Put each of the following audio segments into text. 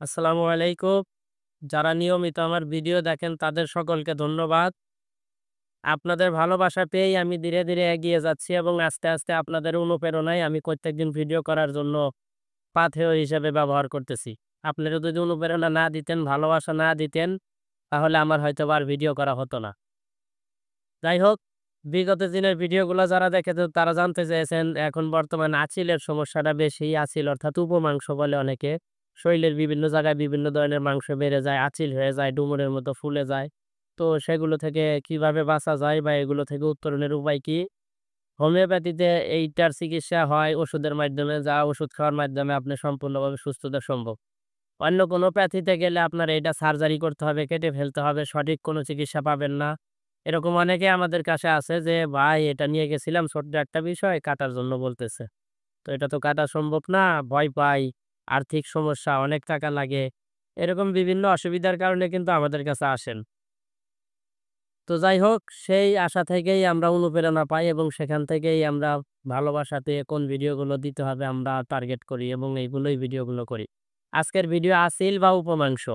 আসসালামু আলাইকুম। যারা নিয়মিত আমার ভিডিও দেখেন তাদের সকলকে ধন্যবাদ। আপনাদের ভালোবাসা পেয়েই আমি ধীরে, ধীরে এগিয়ে যাচ্ছি এবং আস্তে, আস্তে আপনাদের অনুপ্রেরণায় আমি প্রত্যেকদিন ভিডিও করার জন্য পাথেয় হিসেবে ব্যবহার করতেছি। আপনারা যদি অনুপ্রেরণা না দিতেন, ভালোবাসা না দিতেন, তাহলে আমার হয়তোবা আর ভিডিও করা হতো না। যাই হোক, বিগত দিনের ভিডিওগুলো যারা দেখেছেন তারা জানতে চেয়েছেন এখন বর্তমানে আঁচিলের সমস্যাটা বেশি। আঁচিল অর্থাৎ উপমাংস বলে অনেকে। শরীরের বিভিন্ন জায়গায় বিভিন্ন ধরনের মাংস বেড়ে যায়, আঁচিল হয়ে যায়, ডুমুরের মতো ফুলে যায়। তো সেগুলো থেকে কিভাবে বাঁচা যায় বা এগুলো থেকে উত্তরণের উপায় কি? হোমিওপ্যাথিতে এইটার চিকিৎসা হয় ওষুধের মাধ্যমে, যা ওষুধ খাওয়ার মাধ্যমে আপনি সম্পূর্ণভাবে সুস্থ হতে সম্ভব। অন্য কোনো প্যাথিতে গেলে আপনার এটা সার্জারি করতে হবে, কেটে ফেলতে হবে, সঠিক কোনো চিকিৎসা পাবেন না। এরকম অনেকে আমাদের কাছে আছে যে, "ভাই এটা নিয়ে গেছিলাম ছোট্ট একটা বিষয়, কাটার জন্য বলতেছে।" তো এটা তো কাটা সম্ভব না, ভয় পাই, আর্থিক সমস্যা, অনেক টাকা লাগে। এরকম বিভিন্ন অসুবিধার কারণে কিন্তু আমাদের কাছে আসেন। তো যাই হোক, সেই আশা থেকেই আমরা অনুপ্রেরণা পাই এবং সেখান থেকেই আমরা ভালোবাসা পেয়ে কোন ভিডিওগুলো দিতে হবে আমরা টার্গেট করি এবং এইগুলোই ভিডিওগুলো করি। আজকের ভিডিও আঁচিল বা উপমাংস।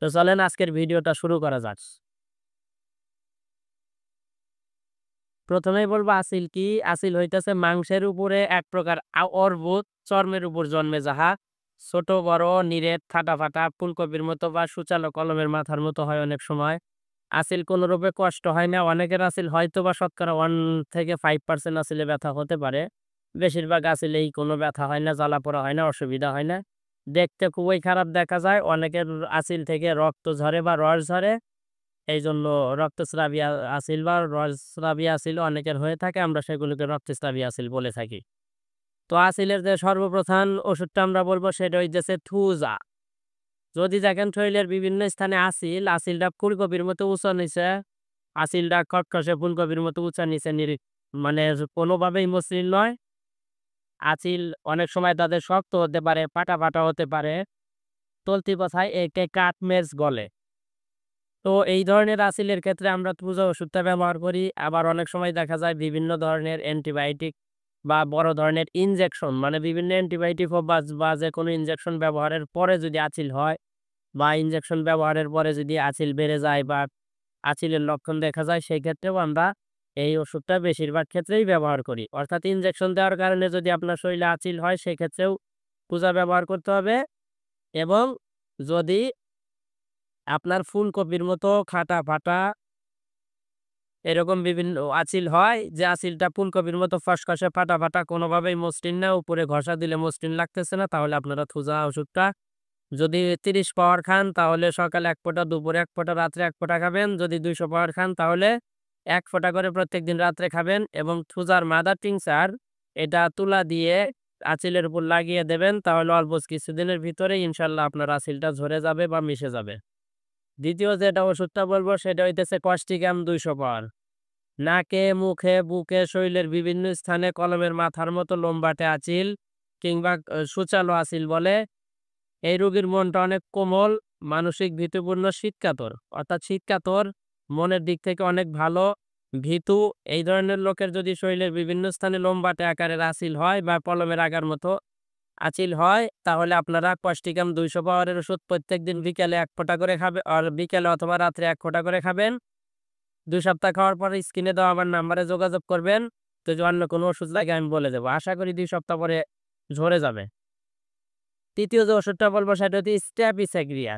তো চলেন আজকের ভিডিওটা শুরু করা যাক। ১ম এই বলব আঁচিল কি? আঁচিল হইতেছে মাংসের উপরে এক প্রকার অর্বুদ চর্মের উপর জন্মে যাহা ছোট বড় নিরেট ফাটা ফুলকপির মতো বা সূচালো কলমের মাথার মতো হয় অনেক সময়। আঁচিল কোনরূপে কষ্ট হয় না। অনেকের আঁচিল হয়তোবা শতকরা 1 থেকে 5% আঁচিলে ব্যথা হতে পারে। বেশিরভাগ আঁচিলেই কোনো ব্যথা হয় না, জ্বালাপোড়া হয় না, অসুবিধা হয় না। দেখতে খুবই খারাপ দেখা যায়। অনেকের আঁচিল থেকে রক্ত ঝরে বা রস ঝরে। এইজন্য রক্তস্রাবী আঁচিল বা রসস্রাবী আঁচিল অনেকের হয়ে থাকে। আমরা সেগুলোকে রক্তস্রাবী আঁচিল বলে থাকি। তো আঁচিলের যে সর্বপ্রধান ওষুধটা আমরা বলব সেটা হইতেছে থুজা। যদি দেখেন শরীরের বিভিন্ন স্থানে আঁচিল, আঁচিলটা ফুলকপির মতো উঁচা নিচে, আঁচিলটা খসখসে ফুলকপির মতো উঁচা নিচে মানে কোনোভাবেই মসৃণ নয়। আঁচিল অনেক সময় তাদের শক্ত হতে পারে, ফাটা হতে পারে। চলতি কথায় একে কাটমেজ বলে। তো এই ধরনের আঁচিলের ক্ষেত্রে আমরা তুজা ওষুধটা ব্যবহার করি। আবার অনেক সময় দেখা যায় বিভিন্ন ধরনের অ্যান্টিবায়োটিক বা বড় ধরনের ইনজেকশন মানে বিভিন্ন অ্যান্টিবায়োটিক হোক বা যেকোনো ইনজেকশন ব্যবহারের পরে যদি আঁচিল হয় বা ইনজেকশন ব্যবহারের পরে যদি আঁচিল বেড়ে যায় বা আঁচিলের লক্ষণ দেখা যায় সেই ক্ষেত্রেও আমরা এই ওষুধটা বেশিরভাগ ক্ষেত্রেই ব্যবহার করি। অর্থাৎ ইনজেকশন দেওয়ার কারণে যদি আপনার শরীরে আঁচিল হয় সেক্ষেত্রেও কুজা ব্যবহার করতে হবে এবং যদি আপনার ফুলকপির মতো ফাটা এরকম বিভিন্ন আঁচিল হয় যে আঁচিলটা ফুলকপির মতো ফসফসে ফাটা কোনোভাবেই মসৃণ না, উপরে ঘষা দিলে মসৃণ লাগতেছে না, তাহলে আপনারা থুজা ওষুধটা যদি ৩০ পাওয়ার খান তাহলে সকালে ১ ফোঁটা, দুপুরে ১ ফোঁটা, রাত্রে ১ ফোঁটা খাবেন। যদি ২০০ পাওয়ার খান তাহলে ১ ফোঁটা করে প্রত্যেকদিন রাত্রে খাবেন এবং থুজার মাদার টিংচার এটা তুলা দিয়ে আঁচিলের উপর লাগিয়ে দেবেন। তাহলে অল্প কিছুদিনের ভিতরেই ইনশাআল্লাহ আপনার আঁচিলটা ঝরে যাবে বা মিশে যাবে। দ্বিতীয় যেটা ওষুধটা বলব সেটা হইতেছে কস্টিকাম ২০০ পাওয়ার। নাকে, মুখে, বুকে, শরীরের বিভিন্ন স্থানে কলমের মাথার মতো লোমবাটে আঁচিল কিংবা সূচালো আঁচিল বলে। এই রোগীর মনটা অনেক কোমল, মানসিক ভীতিপূর্ণ, শীতকাতর। অর্থাৎ শীতকাতর, মনের দিক থেকে অনেক ভালো, ভীতু। এই ধরনের লোকের যদি শরীরের বিভিন্ন স্থানে লোমবাটে আকারের আঁচিল হয় বা কলমের আগার মতো আঁচিল হয়, তাহলে আপনারা কস্টিকাম ২০০ পাওয়ারের ওষুধ প্রত্যেকদিন বিকেলে ১ ফোঁটা করে আর বিকেলে অথবা রাত্রে ১ ফোঁটা করে খাবেন। ২ সপ্তাহ খাওয়ার পরে স্ক্রিনে দেওয়া আমার নাম্বারে যোগাযোগ করবেন। তো যদি অন্য কোনো ওষুধ লাগে আমি বলে দেব। আশা করি ২ সপ্তাহ পরে ঝরে যাবে। ৩য় যে ওষুধটা বলব সেটা হচ্ছে স্ট্যাপিস্যাগ্রিয়া।